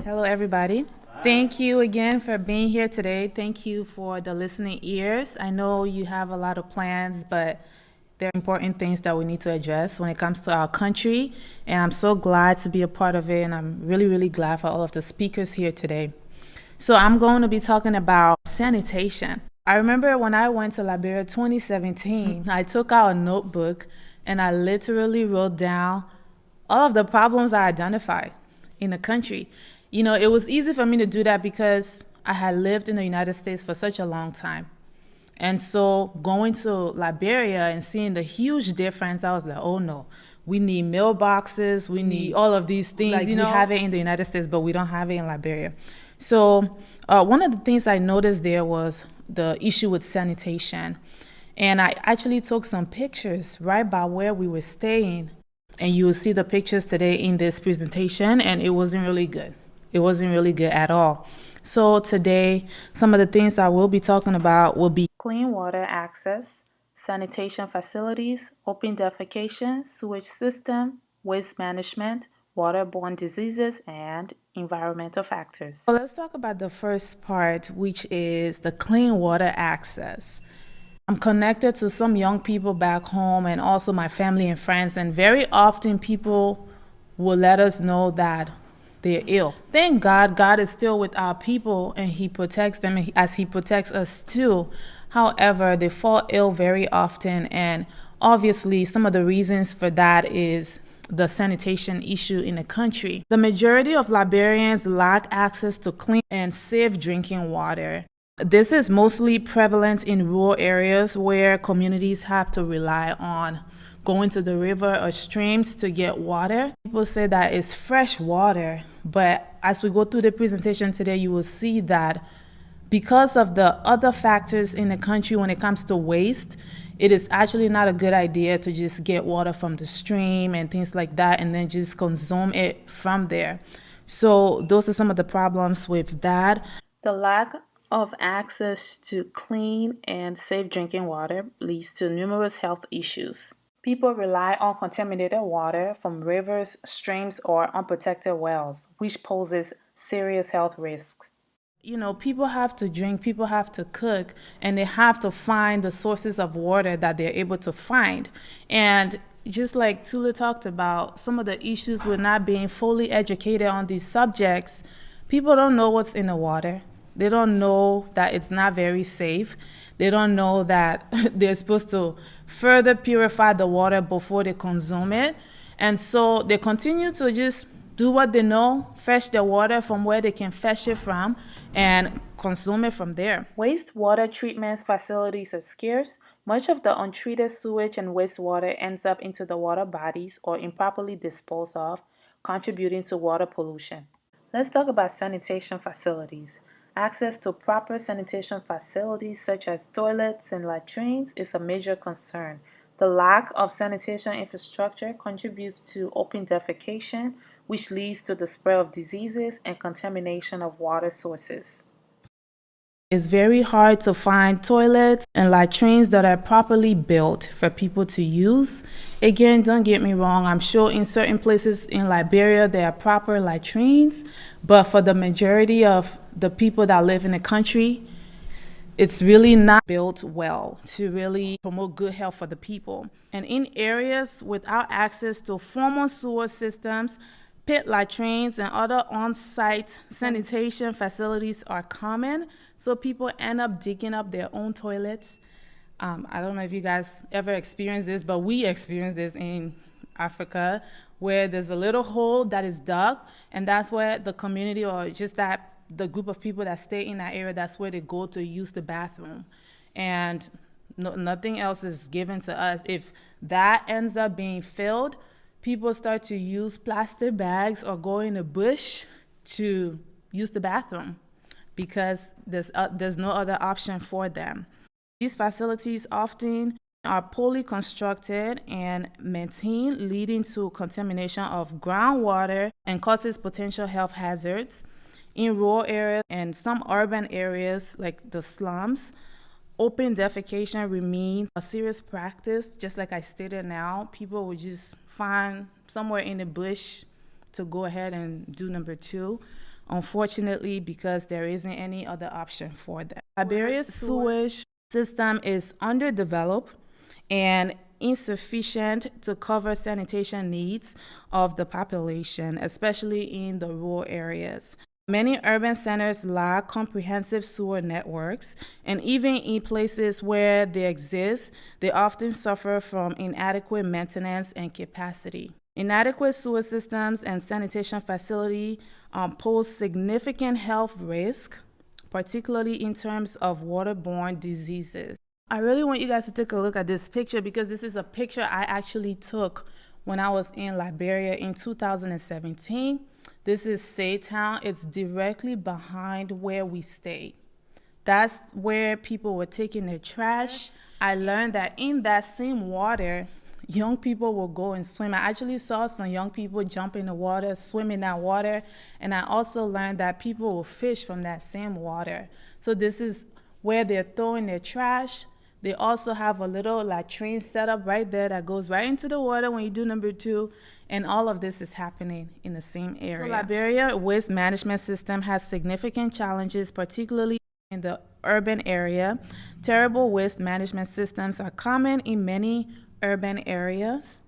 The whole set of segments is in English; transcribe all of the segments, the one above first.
Hello, everybody. Thank you again for being here today. Thank you for the listening ears. I know you have a lot of plans, but there are important things that we need to address when it comes to our country. And I'm so glad to be a part of it. And I'm really, really glad for all of the speakers here today. So I'm going to be talking about sanitation. I remember when I went to Liberia 2017, I took out a notebook and I literally wrote down all of the problems I identified in the country. You know, it was easy for me to do that because I had lived in the United States for such a long time. And so going to Liberia and seeing the huge difference, I was like, oh no, we need mailboxes, we need all of these things. Like, we have it in the United States, but we don't have it in Liberia. So one of the things I noticed there was the issue with sanitation. And I actually took some pictures right by where we were staying. And you will see the pictures today in this presentation, and it wasn't really good. It wasn't really good at all. So today, some of the things I will be talking about will be clean water access, sanitation facilities, open defecation, sewage system, waste management, waterborne diseases, and environmental factors. So let's talk about the first part, which is the clean water access. I'm connected to some young people back home and also my family and friends, and very often people will let us know that they're ill. Thank God, God is still with our people and He protects them as He protects us too. However, they fall ill very often, and obviously some of the reasons for that is the sanitation issue in the country. The majority of Liberians lack access to clean and safe drinking water. This is mostly prevalent in rural areas where communities have to rely on going to the river or streams to get water. People say that it's fresh water, but as we go through the presentation today, you will see that because of the other factors in the country when it comes to waste, it is actually not a good idea to just get water from the stream and things like that and then just consume it from there. So those are some of the problems with that. The lack of access to clean and safe drinking water leads to numerous health issues. People rely on contaminated water from rivers, streams, or unprotected wells, which poses serious health risks. You know, people have to drink, people have to cook, and they have to find the sources of water that they're able to find. And just like Tula talked about, some of the issues with not being fully educated on these subjects, people don't know what's in the water. They don't know that it's not very safe. They don't know that they're supposed to further purify the water before they consume it. And so they continue to just do what they know, fetch the water from where they can fetch it from, and consume it from there. Wastewater treatment facilities are scarce. Much of the untreated sewage and wastewater ends up into the water bodies or improperly disposed of, contributing to water pollution. Let's talk about sanitation facilities. Access to proper sanitation facilities such as toilets and latrines is a major concern. The lack of sanitation infrastructure contributes to open defecation, which leads to the spread of diseases and contamination of water sources. It's very hard to find toilets and latrines that are properly built for people to use. Again, don't get me wrong, I'm sure in certain places in Liberia there are proper latrines, but for the majority of the people that live in the country, it's really not built well to really promote good health for the people. And in areas without access to formal sewer systems, pit latrines and other on-site sanitation facilities are common, so people end up digging up their own toilets. I don't know if you guys ever experienced this, but we experienced this in Africa, where there's a little hole that is dug, and that's where the community or just that the group of people that stay in that area, that's where they go to use the bathroom. And nothing else is given to us. If that ends up being filled, people start to use plastic bags or go in the bush to use the bathroom because there's no other option for them. These facilities often are poorly constructed and maintained, leading to contamination of groundwater and causes potential health hazards. In rural areas and some urban areas like the slums, open defecation remains a serious practice. Just like I stated now, people would just find somewhere in the bush to go ahead and do number two. unfortunately, because there isn't any other option for that. Liberia's sewage system is underdeveloped and insufficient to cover sanitation needs of the population, especially in the rural areas. Many urban centers lack comprehensive sewer networks, and even in places where they exist, they often suffer from inadequate maintenance and capacity. Inadequate sewer systems and sanitation facilities pose significant health risk, particularly in terms of waterborne diseases. I really want you guys to take a look at this picture because this is a picture I actually took when I was in Liberia in 2017. This is Saytown. It's directly behind where we stay. That's where people were taking their trash. I learned that in that same water, young people will go and swim. I actually saw some young people jump in the water, swim in that water, and I also learned that people will fish from that same water. So this is where they're throwing their trash. They also have a little latrine set up right there that goes right into the water when you do number 2, and all of this is happening in the same area. So Liberia waste management system has significant challenges, particularly in the urban area. Terrible waste management systems are common in many urban areas,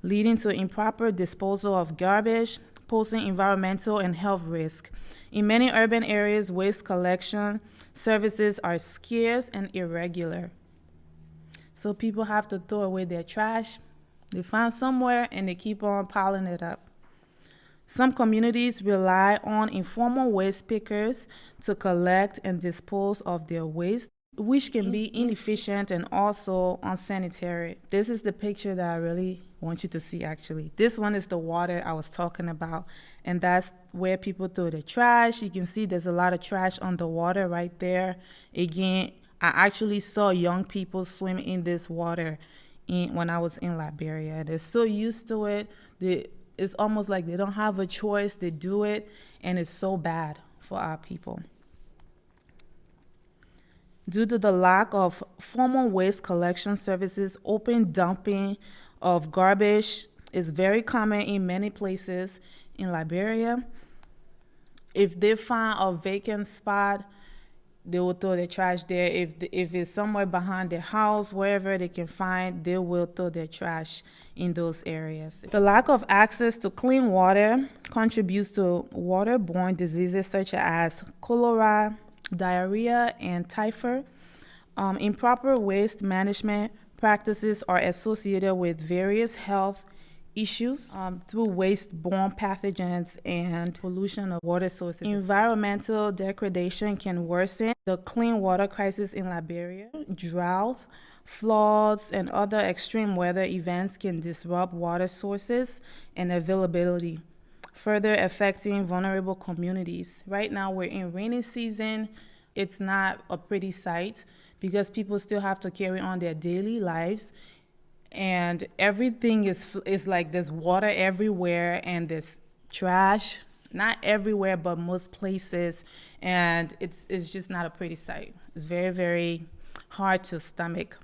leading to improper disposal of garbage, posing environmental and health risk. In many urban areas, waste collection services are scarce and irregular. So people have to throw away their trash. They find somewhere and they keep on piling it up. Some communities rely on informal waste pickers to collect and dispose of their waste, which can be inefficient and also unsanitary. This is the picture that I really want you to see, actually. This one is the water I was talking about, and that's where people throw their trash. You can see there's a lot of trash on the water right there. Again, I actually saw young people swim in this water when I was in Liberia. They're so used to it. It's almost like they don't have a choice. They do it, and it's so bad for our people. Due to the lack of formal waste collection services, open dumping of garbage is very common in many places in Liberia. If they find a vacant spot, they will throw their trash there. If it's somewhere behind their house, wherever they can find, they will throw their trash in those areas. The lack of access to clean water contributes to waterborne diseases such as cholera, diarrhea, and typhoid. Improper waste management practices are associated with various health issues through waste-borne pathogens and pollution of water sources. Environmental degradation can worsen the clean water crisis in Liberia. Drought, floods, and other extreme weather events can disrupt water sources and availability, further affecting vulnerable communities. Right now, we're in rainy season. It's not a pretty sight because people still have to carry on their daily lives. And everything is like there's water everywhere and there's trash, not everywhere, but most places. And it's just not a pretty sight. It's very, very hard to stomach.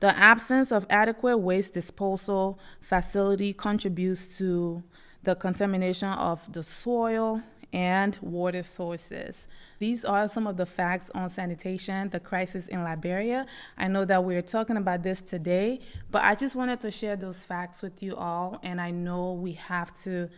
The absence of adequate waste disposal facility contributes to the contamination of the soil and water sources. These are some of the facts on sanitation, the crisis in Liberia. I know that we're talking about this today, but I just wanted to share those facts with you all, and I know we have to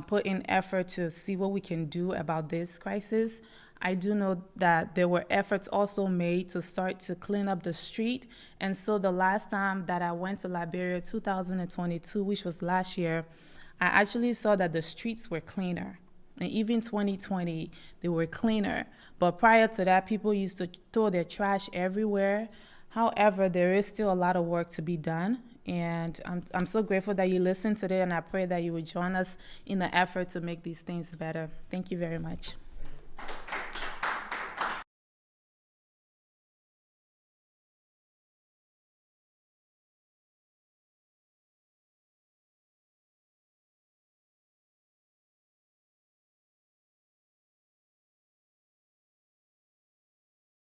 put in effort to see what we can do about this crisis. I do know that there were efforts also made to start to clean up the street, and so the last time that I went to Liberia, 2022, which was last year, I actually saw that the streets were cleaner. And even 2020, they were cleaner. But prior to that, people used to throw their trash everywhere. However, there is still a lot of work to be done. And I'm so grateful that you listened today, and I pray that you would join us in the effort to make these things better. Thank you very much.